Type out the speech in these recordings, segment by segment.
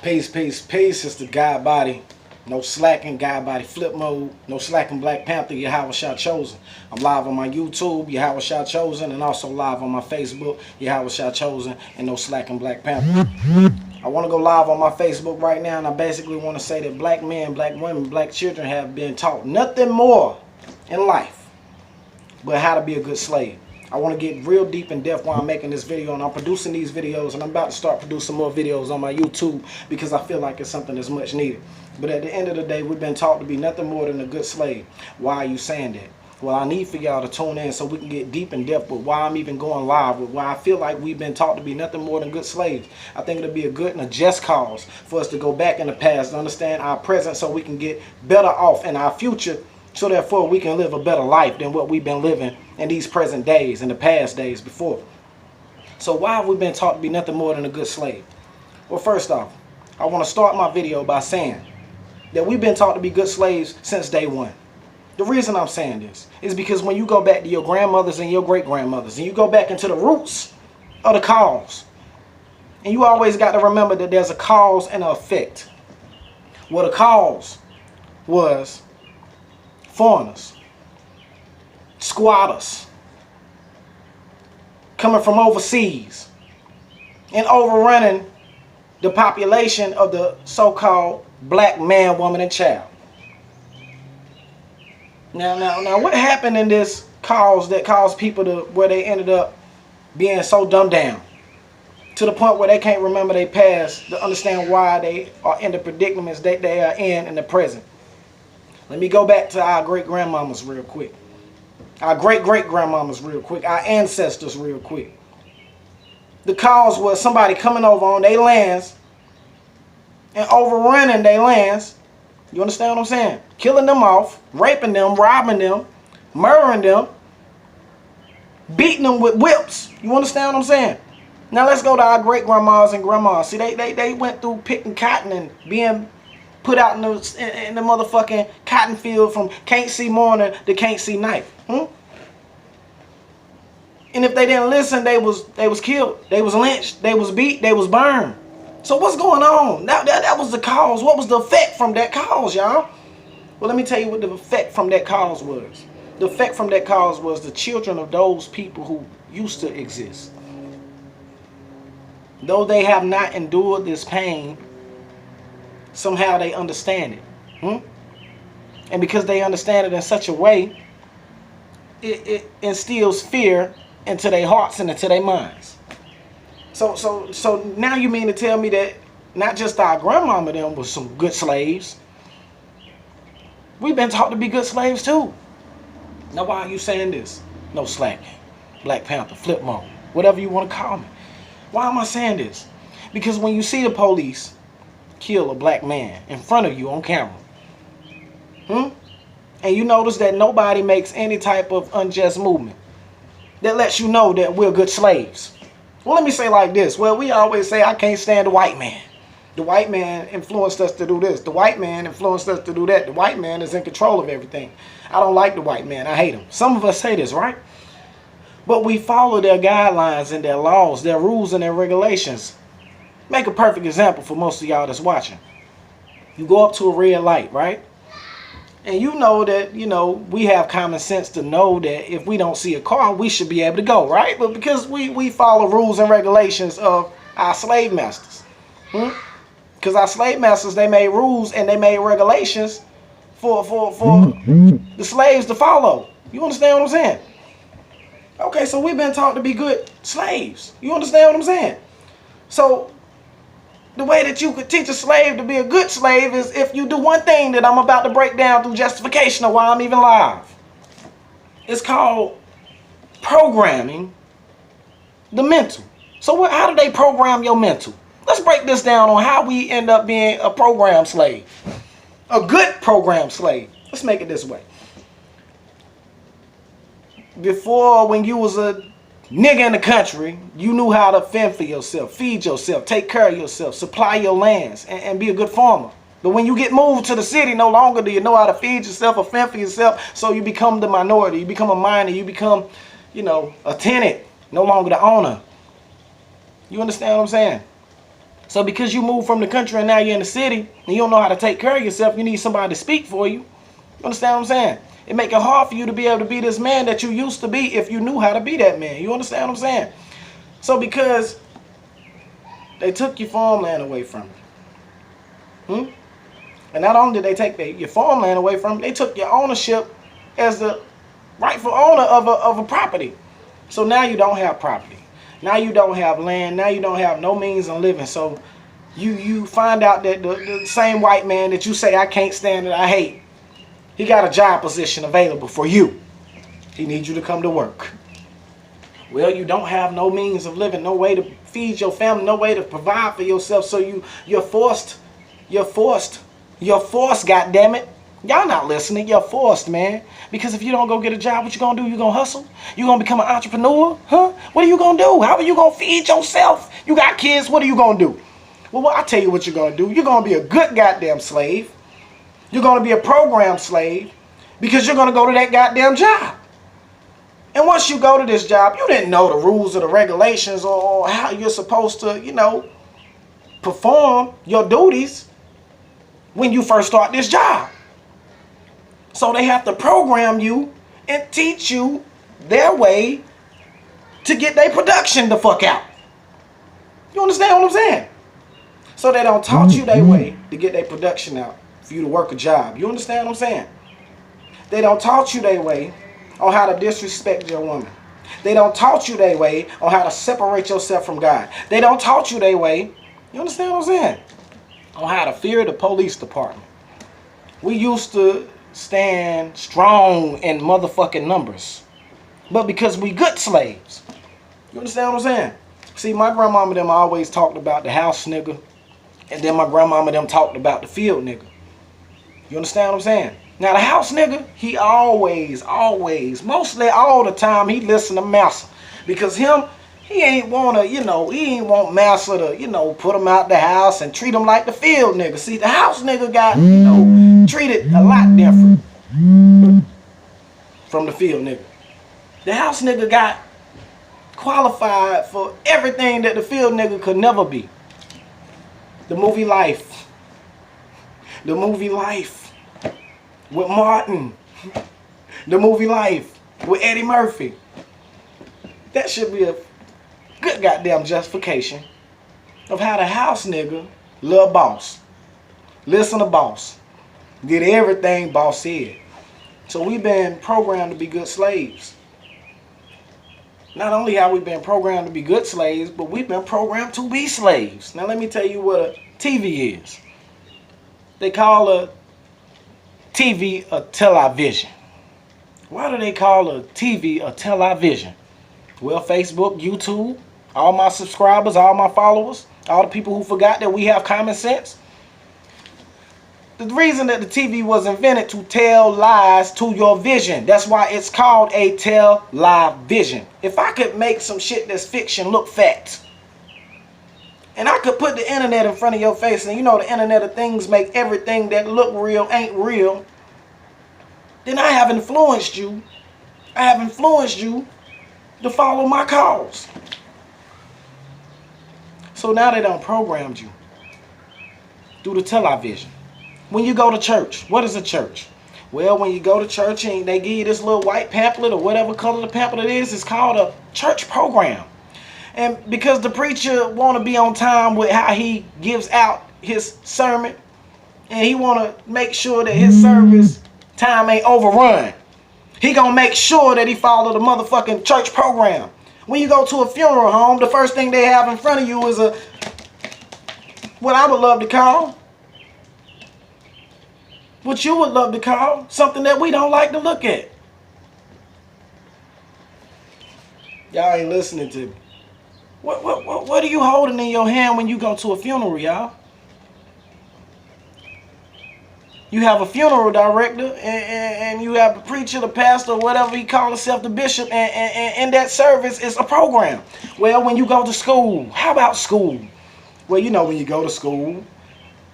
Peace, peace, peace. It's the God Body. No slacking, God Body flip mode. No slacking, Black Panther, Yahawashi Chosen. I'm live on my YouTube, Yahawashi Chosen, and also live on my Facebook, Yahawashi Chosen, and no slacking, Black Panther. I want to go live on my Facebook right now, and I basically want to say that black men, black women, black children have been taught nothing more in life but how to be a good slave. I want to get real deep in depth while I'm making this video, and I'm producing these videos, and I'm about to start producing more videos on my YouTube because I feel like it's something that's much needed. But at the end of the day, we've been taught to be nothing more than a good slave. Why are you saying that? Well, I need for y'all to tune in so we can get deep in depth with why I'm even going live, with why I feel like we've been taught to be nothing more than good slaves. I think it'll be a good and a just cause for us to go back in the past to understand our present so we can get better off in our future, so therefore we can live a better life than what we've been living in these present days and the past days before. So why have we been taught to be nothing more than a good slave? Well, first off, I want to start my video by saying that we've been taught to be good slaves since day one. The reason I'm saying this is because when you go back to your grandmothers and your great-grandmothers, and you go back into the roots of the cause, and you always got to remember that there's a cause and an effect. Well, the cause was foreigners, squatters, coming from overseas and overrunning the population of the so-called black man, woman, and child. Now, what happened in this cause that caused people to where they ended up being so dumbed down to the point where they can't remember their past to understand why they are in the predicaments that they are in the present? Let me go back to our great-grandmamas real quick. Our great-great-grandmamas real quick. Our ancestors real quick. The cause was somebody coming over on their lands and overrunning their lands. You understand what I'm saying? Killing them off, raping them, robbing them, murdering them, beating them with whips. You understand what I'm saying? Now let's go to our great-grandmas and grandmas. See, they went through picking cotton and being put out in the motherfucking cotton field from can't see morning to can't see night. And if they didn't listen, they was killed. They was lynched. They was beat. They was burned. So what's going on? That was the cause. What was the effect from that cause, y'all? Well, let me tell you what the effect from that cause was. The effect from that cause was the children of those people who used to exist, though they have not endured this pain, somehow they understand it. And because they understand it in such a way, it instills fear into their hearts and into their minds. So now you mean to tell me that not just our grandmama them was some good slaves, we've been taught to be good slaves too. Now why are you saying this? No slacking, Black Panther, flip mode, whatever you want to call me. Why am I saying this? Because when you see the police kill a black man in front of you on camera, and you notice that nobody makes any type of unjust movement, that lets you know that we're good slaves. Well, let me say like this. Well, we always say, I can't stand the white man. The white man influenced us to do this. The white man influenced us to do that. The white man is in control of everything. I don't like the white man. I hate him. Some of us say this, right? But we follow their guidelines and their laws, their rules and their regulations. Make a perfect example for most of y'all that's watching. You go up to a red light, right? And you know that, we have common sense to know that if we don't see a car, we should be able to go, right? But because we follow rules and regulations of our slave masters. Because our slave masters, they made rules and they made regulations for the slaves to follow. You understand what I'm saying? Okay, so we've been taught to be good slaves. You understand what I'm saying? So the way that you could teach a slave to be a good slave is if you do one thing that I'm about to break down through justification of why I'm even live. It's called programming the mental. So how do they program your mental? Let's break this down on how we end up being a program slave. A good program slave. Let's make it this way. Before, when you was a nigga in the country, you knew how to fend for yourself, feed yourself, take care of yourself, supply your lands, and be a good farmer. But when you get moved to the city, no longer do you know how to feed yourself or fend for yourself, so you become the minority, you become a minor, you become, a tenant, no longer the owner. You understand what I'm saying? So because you moved from the country and now you're in the city and you don't know how to take care of yourself, you need somebody to speak for you. You understand what I'm saying? It make it hard for you to be able to be this man that you used to be if you knew how to be that man. You understand what I'm saying? So because they took your farmland away from you. And not only did they take your farmland away from you, they took your ownership as the rightful owner of a property. So now you don't have property. Now you don't have land. Now you don't have no means of living. So you find out that the same white man that you say I can't stand it, I hate, he got a job position available for you. He needs you to come to work. Well, you don't have no means of living, no way to feed your family, no way to provide for yourself. So you're forced, goddammit. Y'all not listening. You're forced, man. Because if you don't go get a job, what you gonna do? You gonna hustle? You gonna become an entrepreneur? Huh? What are you gonna do? How are you gonna feed yourself? You got kids, what are you gonna do? Well, I tell you what you're gonna do. You're gonna be a good goddamn slave. You're gonna be a program slave because you're gonna go to that goddamn job. And once you go to this job, you didn't know the rules or the regulations or how you're supposed to, you know, perform your duties when you first start this job. So they have to program you and teach you their way to get their production the fuck out. You understand what I'm saying? So they don't taught you their way to get their production out for you to work a job. You understand what I'm saying? They don't taught you their way on how to disrespect your woman. They don't taught you their way on how to separate yourself from God. They don't taught you their way, you understand what I'm saying, on how to fear the police department. We used to stand strong in motherfucking numbers, but because we good slaves. You understand what I'm saying? See, my grandmama them always talked about the house nigga, and then my grandmama them talked about the field nigga. You understand what I'm saying? Now the house nigga, he always, mostly all the time, he listen to massa. Because he ain't wanna, he ain't want massa to, put him out the house and treat him like the field nigga. See, the house nigga got, treated a lot different from the field nigga. The house nigga got qualified for everything that the field nigga could never be. The movie Life. The movie Life with Martin. The movie Life with Eddie Murphy. That should be a good goddamn justification of how the house nigga love boss. Listen to boss. Did everything boss said. So we've been programmed to be good slaves. Not only have we been programmed to be good slaves, but we've been programmed to be slaves. Now let me tell you what a TV is. They call a TV a television. Why do they call a TV a television? Well, Facebook, YouTube, all my subscribers, all my followers, all the people who forgot that we have common sense. The reason that the TV was invented to tell lies to your vision. That's why it's called a tell-lie-vision. If I could make some shit that's fiction look fact, and I could put the internet in front of your face, and the internet of things make everything that look real ain't real, then I have influenced you. I have influenced you to follow my cause. So now they done programmed you through the television. When you go to church, what is a church? Well, when you go to church and they give you this little white pamphlet or whatever color the pamphlet is, it's called a church program. And because the preacher want to be on time with how he gives out his sermon, and he want to make sure that his service time ain't overrun, he gonna make sure that he follow the motherfucking church program. When you go to a funeral home, the first thing they have in front of you is what I would love to call, what you would love to call, something that we don't like to look at. Y'all ain't listening to me. What are you holding in your hand when you go to a funeral, y'all? You have a funeral director and you have the preacher, the pastor, whatever he calls himself, the bishop, and that service is a program. Well, when you go to school, how about school? Well, when you go to school,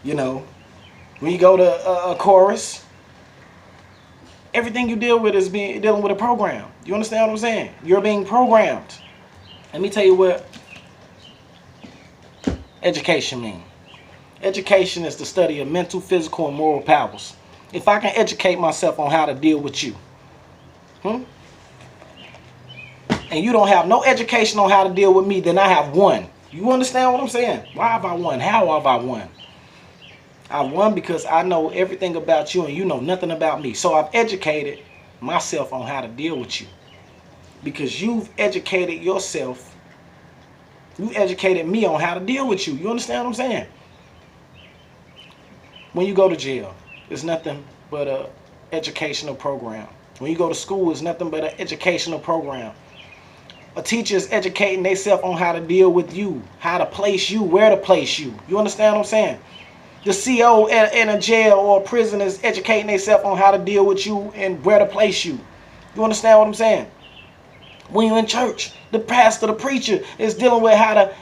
when you go to a chorus, everything you deal with is dealing with a program. You understand what I'm saying? You're being programmed. Let me tell you what education mean? Education is the study of mental, physical, and moral powers. If I can educate myself on how to deal with you, and you don't have no education on how to deal with me, then I have won. You understand what I'm saying? Why have I won? How have I won? I won because I know everything about you and you know nothing about me. So I've educated myself on how to deal with you. Because you've educated yourself. You educated me on how to deal with you. You understand what I'm saying? When you go to jail, it's nothing but an educational program. When you go to school, it's nothing but an educational program. A teacher is educating themselves on how to deal with you, how to place you, where to place you. You understand what I'm saying? The CO in a jail or a prison is educating themselves on how to deal with you and where to place you. You understand what I'm saying? When you're in church, the pastor, the preacher is dealing with how to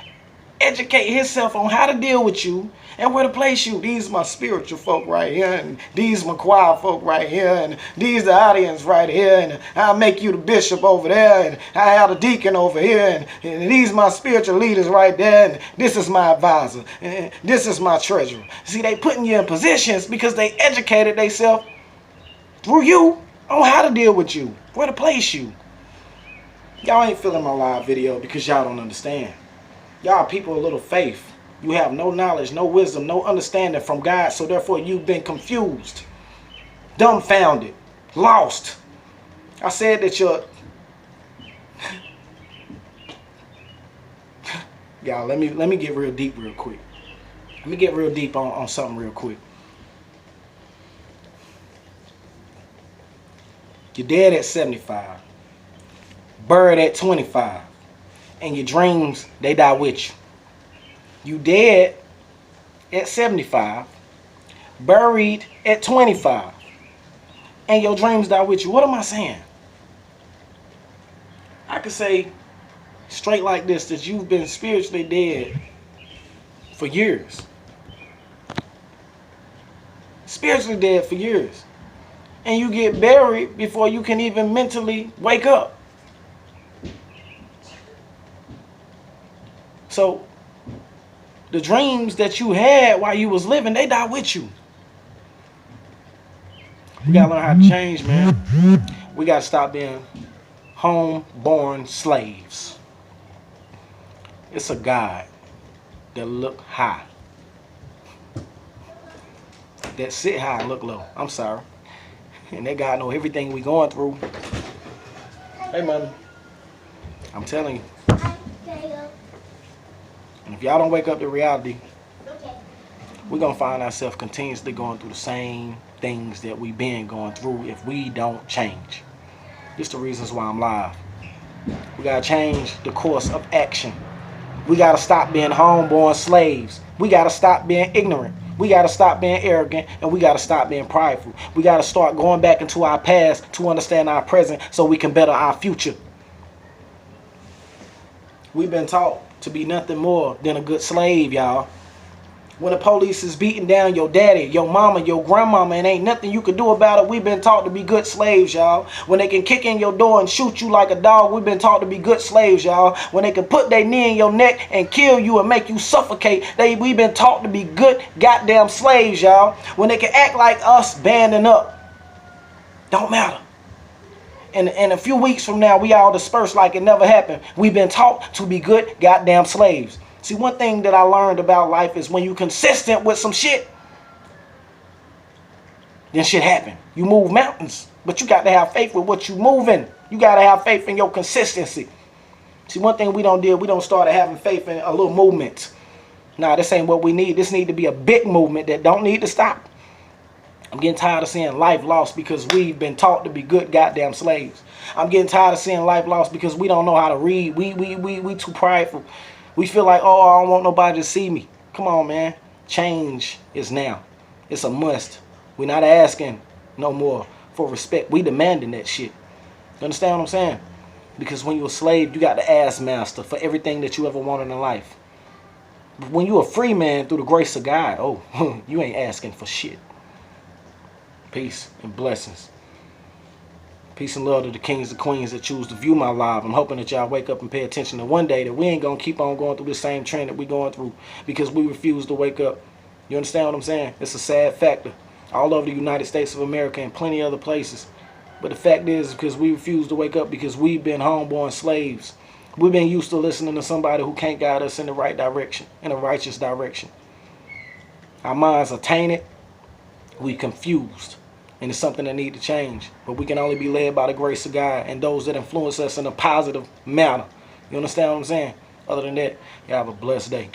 educate himself on how to deal with you and where to place you. These my spiritual folk right here, and these my choir folk right here, and these the audience right here, and I'll make you the bishop over there, and I have the deacon over here, and these my spiritual leaders right there, and this is my advisor, and this is my treasurer. See, they putting you in positions because they educated themselves through you on how to deal with you, where to place you. Y'all ain't feeling my live video because y'all don't understand. Y'all people of little faith. You have no knowledge, no wisdom, no understanding from God, so therefore you've been confused, dumbfounded, lost. I said that you're... Y'all, let me get real deep real quick. Let me get real deep on something real quick. You're dead at 75. Buried at 25. And your dreams, they die with you. You dead at 75, buried at 25, and your dreams die with you. What am I saying? I could say straight like this that you've been spiritually dead for years. Spiritually dead for years. And you get buried before you can even mentally wake up. So the dreams that you had while you was living, they die with you. We gotta learn how to change, man. We gotta stop being home-born slaves. It's a God that look high, that sit high and look low. I'm sorry. And that God know everything we going through. Hey, man. I'm telling you. And if y'all don't wake up to reality, we're going to find ourselves continuously going through the same things that we've been going through if we don't change. This is the reasons why I'm live. We got to change the course of action. We got to stop being homeborn slaves. We got to stop being ignorant. We got to stop being arrogant, and we got to stop being prideful. We got to start going back into our past to understand our present so we can better our future. We've been taught to be nothing more than a good slave, y'all. When the police is beating down your daddy, your mama, your grandmama, and ain't nothing you can do about it, we've been taught to be good slaves, y'all. When they can kick in your door and shoot you like a dog, we've been taught to be good slaves, y'all. When they can put their knee in your neck and kill you and make you suffocate, we've been taught to be good goddamn slaves, y'all. When they can act like us banding up, don't matter. And a few weeks from now, we all disperse like it never happened. We've been taught to be good goddamn slaves. See, one thing that I learned about life is when you're consistent with some shit, then shit happen. You move mountains, but you got to have faith with what you moving. You got to have faith in your consistency. See, one thing we don't do, we don't start having faith in a little movement. Nah, this ain't what we need. This need to be a big movement that don't need to stop. I'm getting tired of seeing life lost because we've been taught to be good goddamn slaves. I'm getting tired of seeing life lost because we don't know how to read. We too prideful. We feel like, oh, I don't want nobody to see me. Come on, man. Change is now. It's a must. We're not asking no more for respect. We demanding that shit. You understand what I'm saying? Because when you're a slave, you got to ask master for everything that you ever wanted in life. But when you're a free man through the grace of God, oh, you ain't asking for shit. Peace and blessings. Peace and love to the kings and queens that choose to view my live. I'm hoping that y'all wake up and pay attention to one day that we ain't going to keep on going through the same trend that we going through because we refuse to wake up. You understand what I'm saying? It's a sad factor. All over the United States of America and plenty other places. But the fact is because we refuse to wake up because we've been homeborn slaves. We've been used to listening to somebody who can't guide us in the right direction, in a righteous direction. Our minds are tainted. We confused. And it's something that needs to change. But we can only be led by the grace of God and those that influence us in a positive manner. You understand what I'm saying? Other than that, you have a blessed day.